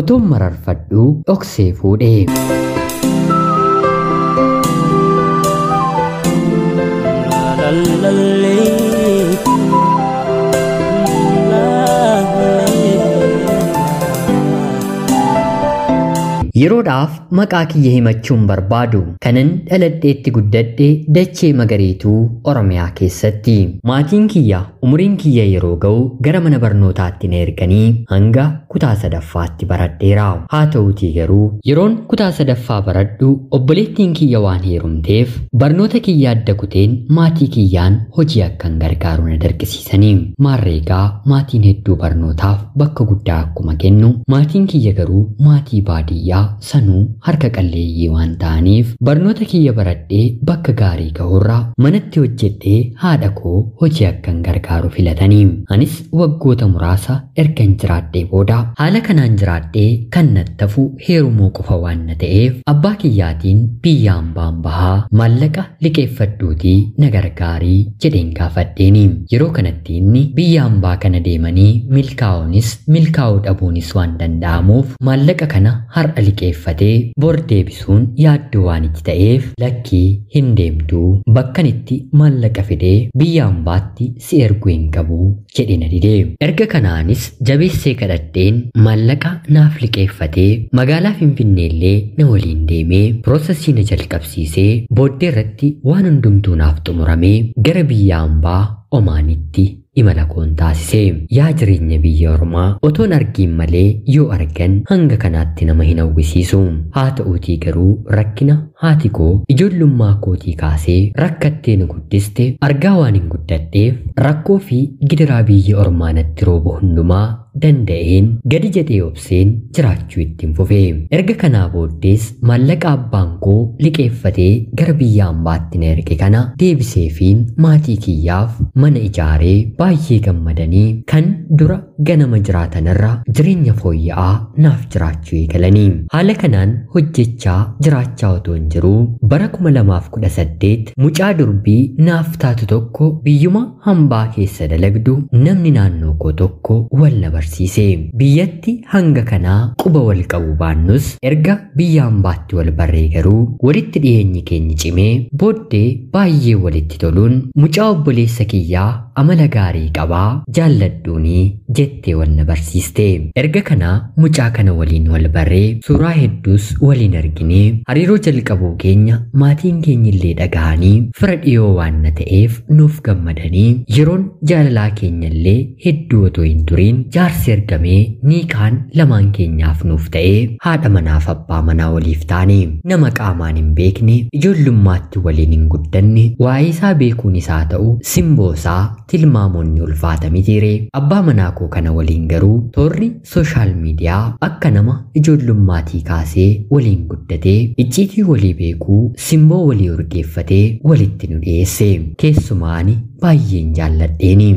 Otoon mararfadhu dhoksee fuudhee. Yeroodhaaf maqaa kiyya himachuun barbaadu kanan dhaladheetti guddadhe dachee magariituu Oromiyaa keessatti. Maatiin kiyya umuriin kiyya yeroo ga'u gara mana barnootaatti na erganii hanga kutaa sadaffaatti baradheera. Haa ta'uutii garuu yeroon kutaa sadaffaa baradhu obboleettiin kiyya waan heerumteef barnoota kiyya adda kuteen maatii kiyyaan hojii akkan gargaaru na dirqisiisanii. Maarreegaa maatiin hedduu barnootaaf bakka guddaa akkuma kennu maatiin kiyya garuu maatii baadiyyaa sanuu harka qalleeyyii waan ta'aniif barnoota kiyya baradhee bakka gaarii ga'urraa manatti hojjedhee haadha koo hojii akkan gargaaru filatanii. Anis waggoota muraasa ergan jiraadhee booda haala kanaan jiraadhee kan nattafu heerumuu qofa waan na ta'eef abbaa kiyyaatiin biyya hambaan bahaa maallaqa liqeeffadhuutii na gargaarii jedheen gaafadheeni. Yeroo kanatti inni biyya hambaa kana deemanii milkaa'uunis milkaa'uu dhabuunis waan danda'amuuf maallaqa kana har'a liqeeffatee bor deebisuun yaaddoo waan itti ta'eef lakkii hin deemtuu bakkan itti maallaqa fidee biyya hambaatti si erguu hin qabu jedhe na didee. Erga kanaanis jabeessee kadhadheen maallaqa naaf liqeeffatee magaalaa Finfinneellee na waliin deemee piroosesii na jalqabsiisee booddee irratti waan hundumtuu naaf xumuramee gara biyya hambaa Omaanitti imala koon taasise. Yaa jireenya biyya ormaa otoon argiin malee yoo argan hanga kanaatti nama hin hawwisiisu. Haa ta'uutii garuu rakkina haati koo ijoollummaa kootii kaasee rakkattee na guddiste argaa waan hin guddadheef rakkoo fi gidiraa biyya ormaa natti roobu hundumaa danda'een gadi jedhee obseen jiraachuu ittiin fufee. Erga kanaa booddees maallaqa abbaan koo liqeeffatee gara biyya hambaatti na erge kana deebiseefiin maatii kiyyaaf mana ijaaree baay'ee gammadanii kan dura ganama jiraatanirra jireenya fooyya'aa naaf jiraachuu eegalanii. Haala kanaan hojjechaa jiraachaa otoo hin jiruu bara 2018 mucaa durbii naaf taatu tokko biyyuma hambaa keessa dalagdu namni naannoo koo tokko wal na barsiise. Biyyatti hanga kanaa quba wal qabu baannus erga biyya hambaatti wal barree garuu walitti dhiyeenyi keenya cimee booddee baay'ee walitti toluun mucaa obboleessa kiyyaa amala gaarii qabaa jaalladhuunii jettee wal na barsiiste. Erga kanaa mucaa kana waliin wal barree suuraa hedduus waliin arginee hariiroo jalqabuu keenya maatiin keenya illee dhagahanii fira dhiyoo waan na ta'eef nuuf gammadanii yeroon jaalalaa keenya illee hedduu otoo hin turiin jaarsi ergamee niikaan lamaan keenyaaf nuuf ta'ee haadha manaaf abbaa manaa waliif taane. Nama qaamaan hin beekne ijoollummaatti waliin hin guddanne waa'ee isaa beekuun isaa ta'u simboosaa tilmaamoonni ulfaata mitiire. Abbaa manaa koo kana waliin garuu toorri sooshaal miidiyaa akka nama ijoollummaatii kaasee waliin guddatee icciitii walii beekuu simboo walii urgeeffatee walitti nu dhiyeesse. Keessumaani baay'een jaalladheeni.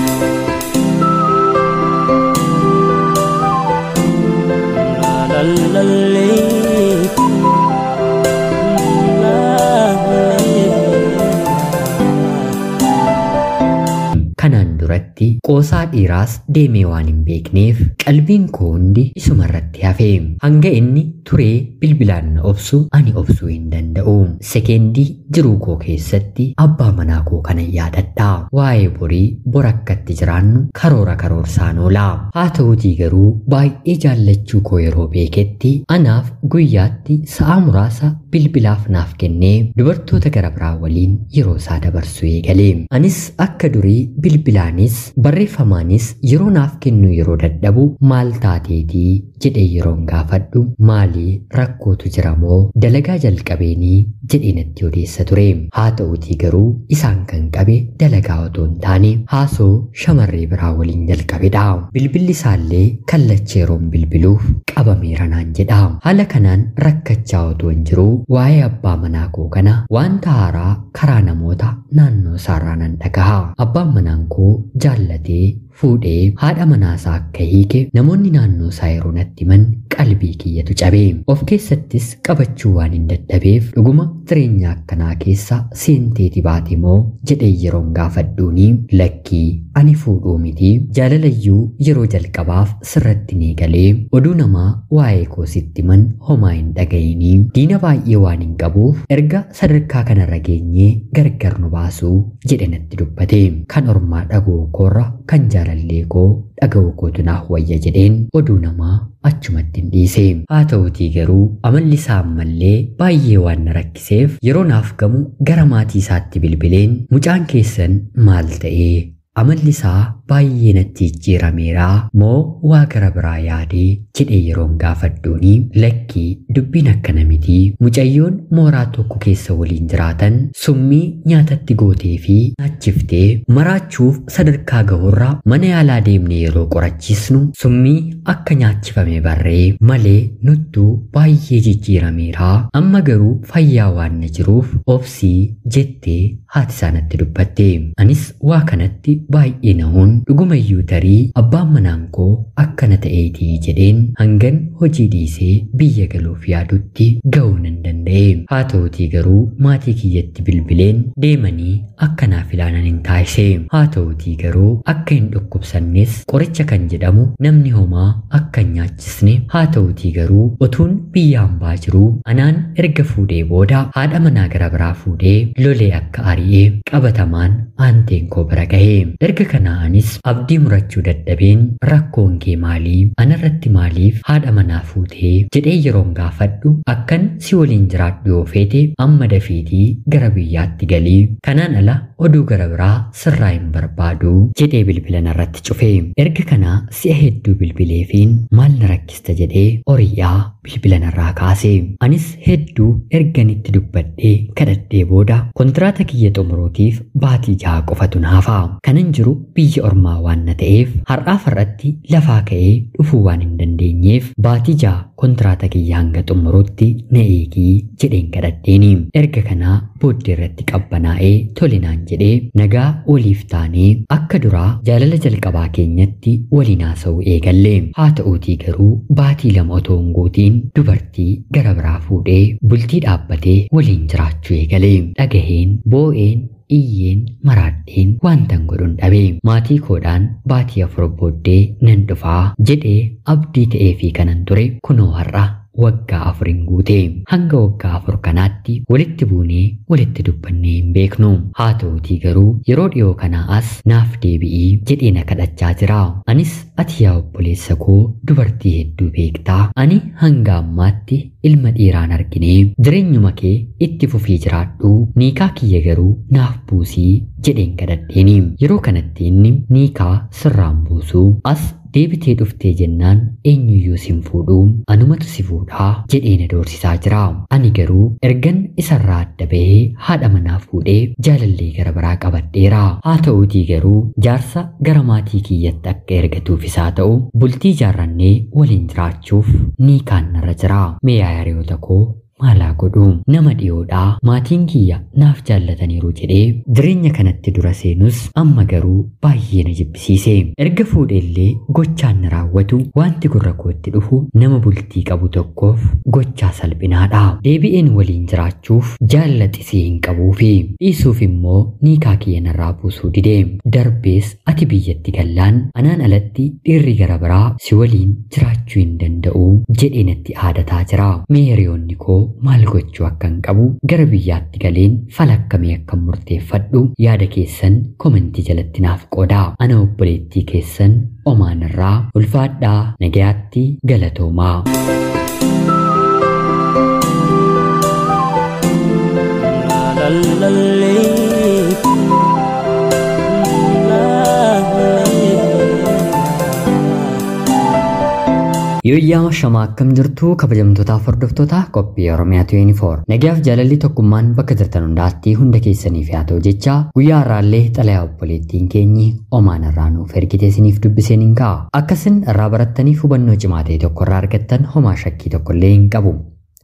Kanaan duratti qoosaa dhiiraas deemee waan hin beekneef qalbiin koo hundi isuma irratti hafe. Hanga inni turee bilbilaan na obsu ani obsuu hin danda'u. Sekeendii jiruu koo keessatti abbaa manaa koo kana yaadadha. Waa'ee borii bor akkatti jiraannu karoorsaan oola. Haa ta'uutii garuu baay'ee jaallachuu koo yeroo beeketti anaaf guyyaatti sa'a muraasa bilbilaaf naaf kennee dubartoota gara biraa waliin yeroo isaa dabarsuu eegale. Anis akka durii bilbilaanis barreeffamaanis yeroo naaf kennu yeroo dadhabu maal taateetii jedhee yeroon gaafadhu maalii rakkootu jira moo dalagaa jalqabeenii jedhee natti odeessa ture. Haa ta'uutii garuu isaan kan qabe dalagaa otoo hin taane haasoo shamarree biraa waliin jalqabedha. Bilbilli isaallee kallacha yeroon bilbiluuf qabameera naan jedha. Haala kanaan rakkachaa otoo hin jiruu waa'ee abbaa manaa koo kana wanta haaraa karaa namoota naannoo isaarraa nan dhagaha. Abbaan manaan koo jaallatee fuudhee haadha manaasaa akka hiike namoonni naannoo isaa yeroo natti himan qalbii kiyyatu cabe. Of keessattis qabachuu waan hin dadhabeef dhuguma jireenya akkanaa keessa seenteeti baate moo jedhee yeroon gaafadhuuni lakkii ani fuudhuu miti jaalalayyuu yeroo jalqabaaf sirratti ni galee oduu namaa waa'ee koo sitti himan homaa hin dhagayini diina baay'ee waan hin qabuuf erga sadarkaa kanarra geenyee gargar nu baasuu jedhe natti dubbate. Kan ormaa dhaga'u koorra kan jaalallee koo dhaga'u kootu naaf wayya jedheen oduu namaa achumatti hin dhiise. Haa ta'utii garuu amalli isaa ammallee baay'ee waan na rakkiseef yeroo naaf gamu gara maatii isaatti bilbileen mucaan keessan maal ta'ee amalli isaa baay'ee natti jijjiirameera moo waa gara biraa yaadee jedhee yeroon gaafadhuuni lakkii dubbiin akkana miti mucayyoon mooraa tokko keessa waliin jiraatan summii nyaatatti gootee fi nyaachiftee maraachuuf sadarkaa gahurra mana yaalaa deemnee yeroo qorachiisnu summii akka nyaachifame barree malee nuttuu baay'ee jijjiirameera amma garuu fayyaa waan na jiruuf obsii jettee haati isaa natti dubbatte. Anis waa kanatti baay'ee nahuun dhugumayyuu tarii abbaan manaan koo akkana ta'eetii jedheen hangan hojii dhiisee biyya galuuf yaadutti ga'uu nan danda'e. Haa ta'utii garuu maatii kiyyatti bilbileen deemanii akkanaaf ilaalan hin taasise. Haa ta'utii garuu akka hin dhukkubsannes qoricha kan jedhamu namni homaa akka hin nyaachisne. Haa ta'utii garuu utuun biyya hambaa jiruu anaan erga fuudhee booda haadha manaa gara biraa fuudhee lolee akka ari'ee qabatamaan aanteen koo bira gahe. Erga kanaa anis abdii murachuu dadhabeen rakkoon kee maalii anarratti maaliif haadha manaa fuutee jedhee yeroon gaafadhu akkan si waliin jiraadhu yoo feete amma dafiitii gara biyyaatti galii kanaan ala oduu gara biraa sirraa hin barbaadu jedhee bilbila narratti cufe. Erga kanaa si'a hedduu bilbileefiin maal na rakkista jedhee oriyyaa bilbila narraa kaase. Anis hedduu erganitti dubbadhee kadhadhee booda kontiraata kiyya xumuruutiif baatii 6 qofatu naafa. Kanan jiru biyya ormaa waan na ta'eef har'aaf har'atti lafaa ka'ee dhufuu waan hin dandeenyeef baatii 6 kontiraata kiyya hanga xumuruutti na eegii jedheen kadhadheeni. Erga kanaa booddee irratti qabbanaa'ee tolinaan jedhee nagaa waliif taanee akka duraa jaalala jalqabaa keenyatti waliin haasa'uu eegalle. Haa ta'uutii garuu baatii 2 otoo hin guutiin dubartii gara biraa fuudhee bultii dhaabbatee waliin jiraachuu eegale. Dhagaheen boo'een iyyeen maraadheen waantan godhun dhabe. Maatii koodhaan baatii 4 booddee nan dhufaa jedhee abdii ta'ee fi kanan ture kunoo har'a waggaa 4 guute. Hanga waggaa 4 kanaatti walitti buunee walitti dubbannee hin beeknu. Haa ta'uutii garuu yeroo dhiyoo kanaa as naaf deebi'ii jedhee na kadhachaa jira. Anis ati yaa obboleessa koo dubartii hedduu beektaa ani hanga ammaatti ilma dhiiraan argine jireenyuma kee itti fufii jiraadhu niikaa kiyya garuu naaf buusii jedheen kadhadheeni. Yeroo kanatti inni niikaa sirraan buusuu as deebitee dhuftee jennaan eenyuyyuu sin fuudhuu anumatu si fuudhaa jedhee na doorsisaa jira. Ani garuu ergan isarraa adda bahee haadha manaa fuudhee jaalallee gara biraa qabadheera. Haa ta'uutii garuu jaarsa gara maatii kiyyatti akka ergatuuf isaa ta'u bultii jaarrannee waliin jiraachuuf niikaan narra jira. Mee yaa hiriyoota koo maalaa godhu nama dhiyoodhaa maatiin kiyya naaf jaallataniiru jedhee jireenya kanatti dura seenus amma garuu baay'ee na jibbisiise. Erga fuudheellee gochaan na raawwatu wanti gurra kootti dhufu nama bultii qabu tokkoof gochaa salphinaadha. Deebi'een waliin jiraachuuf jaallaxisee hin qabuufi dhiisuuf immoo niikaa kiyya narraa buusuu dide. Darbees ati biyyatti gallaan anaan alatti dhiirri gara biraa si waliin jiraachuu hin danda'u jedhee natti aadataa jira. Mee hiriyoonni koo maal gochuu akkan qabu gara biyyaatti galeen falakkamee akkan murteeffadhu yaada keessan komentii jalatti naaf qoodaa. Ana obboleettii keessan Omaanirraa ulfaadhaa nagayaatti galatoomaa. Yoyyaa shamaa akkam jirtu kabajamtootaaf hordoftoota qophii Oromiyaa 24 nagaaf jaalalli tokkummaan bakka jirtan hundaatti hunda keessaniif haa ta'u jecha guyyaa har'aallee xalayaa obboleettiin keenyi Omaanirraa nuuf ergite isiniif dubbiseen hin ka'a. Akkasin irraa barattaniif hubannoo cimaa ta'e tokko irraa argattan homaa shakkii tokkollee hin qabu.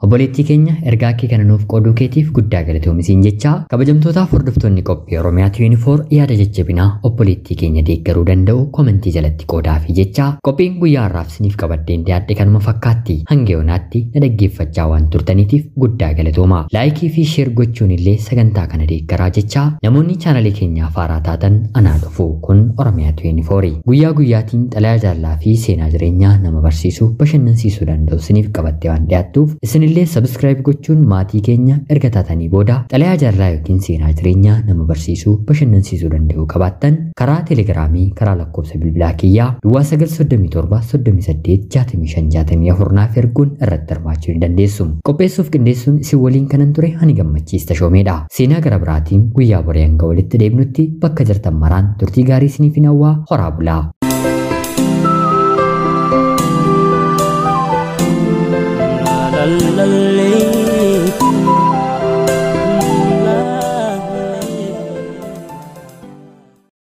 Obboleettii keenya ergaa kee kana nuuf qooduu keetiif guddaa galatoomi jecha kabajamtootaaf hordoftoonni qophii Oromiyaa 24 yaada jajjabinaa obboleettii keenya deeggaruu danda'u komentii jalatti qoodaa fi jecha qophiin guyyaa har'aaf isiniif qabadheen dhiyaadhe kanuma fakkaatti. Hanga yoonaatti na dhaggeeffachaa waan turtaniitiif guddaa galatooma. Laayikii fi sheer gochuun illee sagantaa kana deeggaraa jecha namoonni chaanalii keenyaaf haaraa taatan anaa dhufu kun Oromiyaa 24 guyyaa guyyaatiin xalayaa jaallaa fi seenaa jireenyaa nama barsiisuu bashannansiisuu danda'u isiniif qabattee waan dhiyaattuuf isinillee subscribe gochuun maatii keenya erga taatanii booda xalayaa jaallaa yookiin seenaa jireenyaa nama barsiisuu bashannansiisuu danda'u qabaattan karaa teelegiraamii karaa lakkoofsa bilbilaa kiyyaa 937 naaf erguun irratti hirmaachuu ni dandeessu. Qopheessuuf qindeessuun isin waliin kanan ture ani gammachiista shoomeedha. Seenaa gara biraatiin guyyaa boree hanga walitti deebinutti bakka jirtan maraan turtii gaarii isiniif hawwaa horaa bulaa.